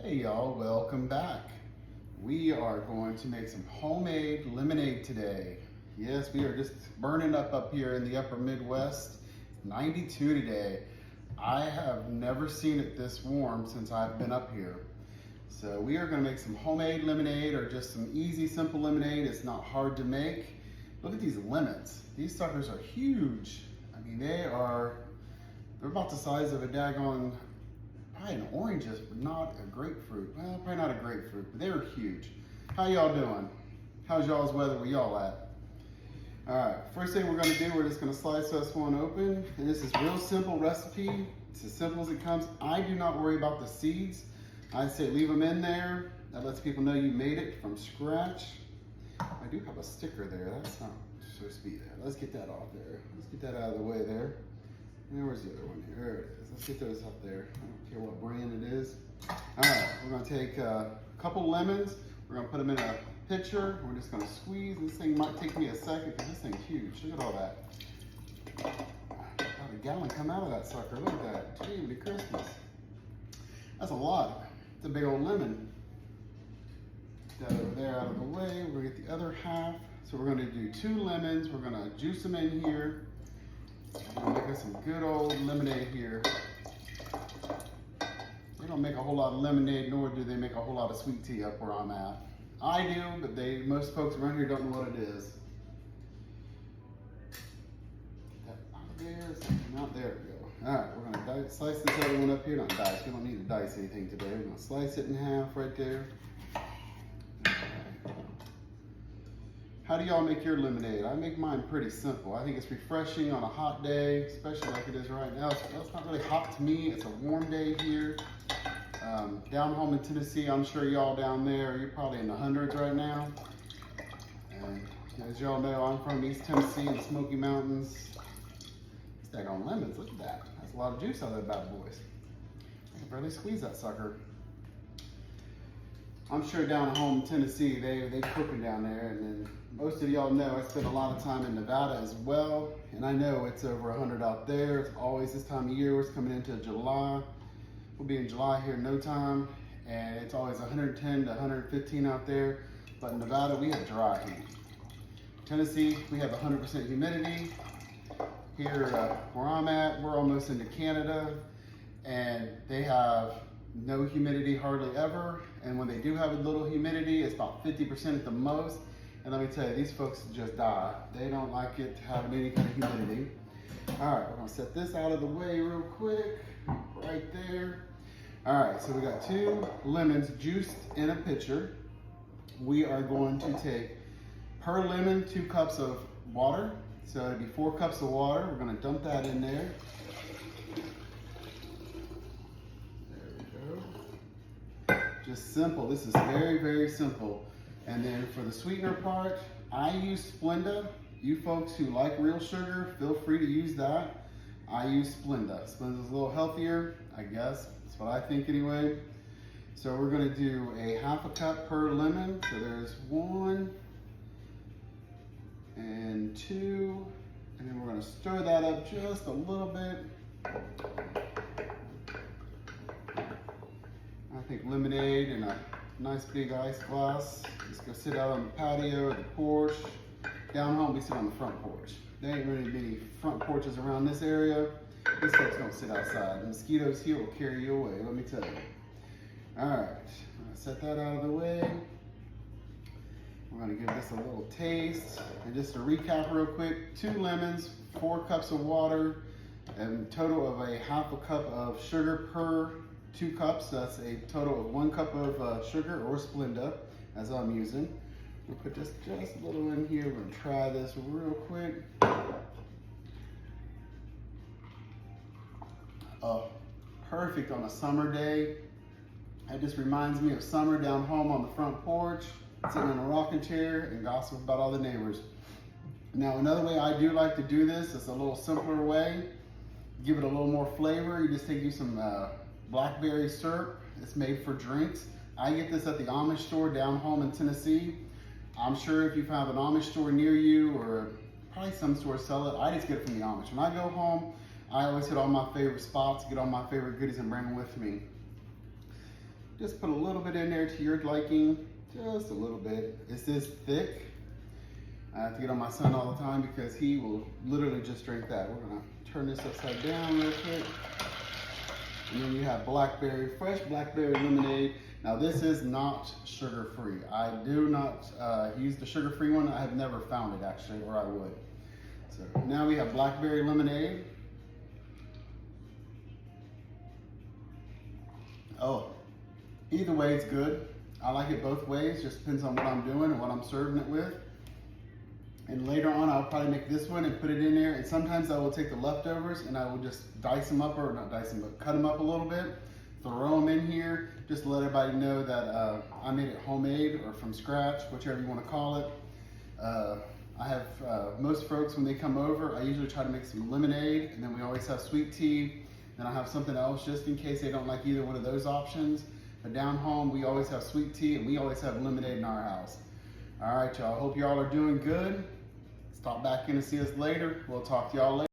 Hey y'all, welcome back. We are going to make some homemade lemonade today. Yes, we are just burning up here in the upper Midwest. 92 today. I have never seen it this warm since I've been up here. So we are going to make some homemade lemonade, or just some easy, simple lemonade. It's not hard to make. Look at these lemons. These suckers are huge. I mean, they're about the size of a daggone, probably an orange, but not a grapefruit. Well, probably not a grapefruit, but they're huge. How y'all doing? How's y'all's weather? Where y'all at? All right, first thing we're gonna do, we're just gonna slice this one open. And this is a real simple recipe. It's as simple as it comes. I do not worry about the seeds. I'd say leave them in there. That lets people know you made it from scratch. I do have a sticker there. That's not supposed to be there. Let's get that off there. Let's get that out of the way there. And where's the other one here? There it is. Let's get those up there. I don't care what brand it is. All right, we're gonna take a couple lemons. We're gonna put them in a pitcher. We're just gonna squeeze. This thing might take me a second because this thing's huge. Look at all that. About a gallon come out of that sucker. Look at that. Gee, Christmas. That's a lot. It's a big old lemon. Get that over there out of the way. We're gonna get the other half. So we're gonna do 2 lemons. We're gonna juice them in here. We're gonna make us some good old lemonade here. They don't make a whole lot of lemonade, nor do they make a whole lot of sweet tea up where I'm at. I do, but most folks around here don't know what it is. Get that out of there, out there we go. All right, we're gonna slice this other one up here. Not dice, we don't need to dice anything today. We're gonna slice it in half right there. How do y'all make your lemonade? I make mine pretty simple. I think it's refreshing on a hot day, especially like it is right now. It's not really hot to me. It's a warm day here. Down home in Tennessee, I'm sure y'all down there, you're probably in the hundreds right now. And as y'all know, I'm from East Tennessee in the Smoky Mountains. Stack on lemons, look at that. That's a lot of juice out of that bad boys. I can barely squeeze that sucker. I'm sure down home in Tennessee, they cooking down there, and then most of y'all know I spent a lot of time in Nevada as well, and I know it's over 100 out there. It's always this time of year. It's coming into July. We'll be in July here in no time, and it's always 110 to 115 out there. But in Nevada, we have dry heat. Tennessee, we have 100% humidity. Here where I'm at, we're almost into Canada, and they have no humidity hardly ever. And when they do have a little humidity, it's about 50% at the most. And let me tell you, these folks just die. They don't like it having any kind of humidity. All right, we're gonna set this out of the way real quick, right there. All right, so we got 2 lemons juiced in a pitcher. We are going to take, per lemon, 2 cups of water. So it'd be 4 cups of water. We're gonna dump that in there. Just simple. This is very, very simple. And then for the sweetener part, I use Splenda. You folks who like real sugar, feel free to use that. I use Splenda. Splenda's a little healthier, I guess. That's what I think anyway. So we're gonna do a 1/2 cup per lemon. So there's 1 and 2. And then we're gonna stir that up just a little bit. I think lemonade in a nice big ice glass. Just go sit out on the patio or the porch. Down home, we sit on the front porch. There ain't really many front porches around this area. These folks don't sit outside. The mosquitoes here will carry you away, let me tell you. All right, I'm gonna set that out of the way. We're gonna give this a little taste. And just to recap real quick, 2 lemons, 4 cups of water, and total of a 1/2 cup of sugar per 2 cups. That's a total of 1 cup of sugar or Splenda, as I'm using. We'll put just a little in here. We're gonna try this real quick. Oh, perfect on a summer day. It just reminds me of summer down home on the front porch, sitting in a rocking chair and gossip about all the neighbors. Now, another way I do like to do this is a little simpler way. Give it a little more flavor. You just take you some blackberry syrup. It's made for drinks. I get this at the Amish store down home in Tennessee. I'm sure if you have an Amish store near you, or probably some stores sell it, I just get it from the Amish. When I go home, I always hit all my favorite spots, get all my favorite goodies and bring them with me. Just put a little bit in there to your liking, just a little bit. It's this thick. I have to get on my son all the time because he will literally just drink that. We're gonna turn this upside down real quick. And then you have fresh blackberry lemonade. Now this is not sugar-free. I do not use the sugar-free one. I have never found it actually, or I would. So now we have blackberry lemonade. Oh, either way it's good. I like it both ways, just depends on what I'm doing and what I'm serving it with. And later on, I'll probably make this one and put it in there. And sometimes I will take the leftovers and I will just dice them up, or not dice them, but cut them up a little bit, throw them in here, just to let everybody know that I made it homemade or from scratch, whichever you want to call it. I have most folks, when they come over, I usually try to make some lemonade, and then we always have sweet tea. Then I have something else just in case they don't like either one of those options. But down home, we always have sweet tea, and we always have lemonade in our house. All right, y'all. Hope y'all are doing good. Stop back in and see us later. We'll talk to y'all later.